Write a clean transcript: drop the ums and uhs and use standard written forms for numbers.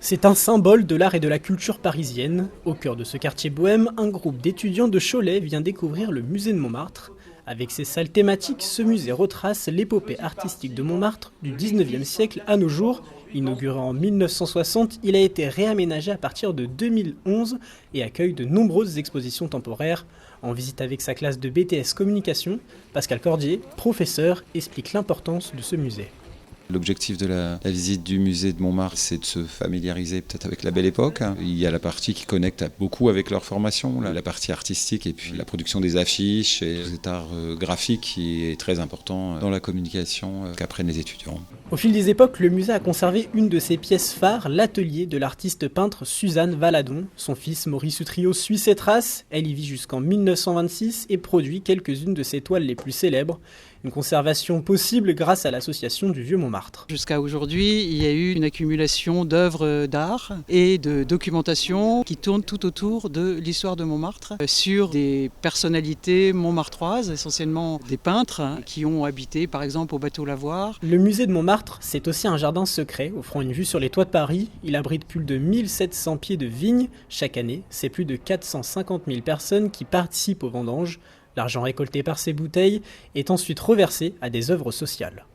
C'est un symbole de l'art et de la culture parisienne. Au cœur de ce quartier bohème, un groupe d'étudiants de Cholet vient découvrir le musée de Montmartre. Avec ses salles thématiques, ce musée retrace l'épopée artistique de Montmartre du 19e siècle à nos jours. Inauguré en 1960, il a été réaménagé à partir de 2011 et accueille de nombreuses expositions temporaires. En visite avec sa classe de BTS Communication, Pascal Cordier, professeur, explique l'importance de ce musée. L'objectif de la visite du musée de Montmartre, c'est de se familiariser peut-être avec la belle époque. Il y a la partie qui connecte beaucoup avec leur formation, la partie artistique et puis la production des affiches et cet art graphique qui est très important dans la communication qu'apprennent les étudiants. Au fil des époques, le musée a conservé une de ses pièces phares, l'atelier de l'artiste peintre Suzanne Valadon. Son fils Maurice Utrio suit ses traces. Elle y vit jusqu'en 1926 et produit quelques-unes de ses toiles les plus célèbres. Une conservation possible grâce à l'association du Vieux-Montmartre. Jusqu'à aujourd'hui, il y a eu une accumulation d'œuvres d'art et de documentation qui tournent tout autour de l'histoire de Montmartre sur des personnalités montmartroises, essentiellement des peintres qui ont habité par exemple au bateau Lavoir. Le musée de Montmartre, c'est aussi un jardin secret offrant une vue sur les toits de Paris. Il abrite plus de 1700 pieds de vignes. Chaque année, c'est plus de 450 000 personnes qui participent aux vendanges. L'argent récolté par ces bouteilles est ensuite reversé à des œuvres sociales.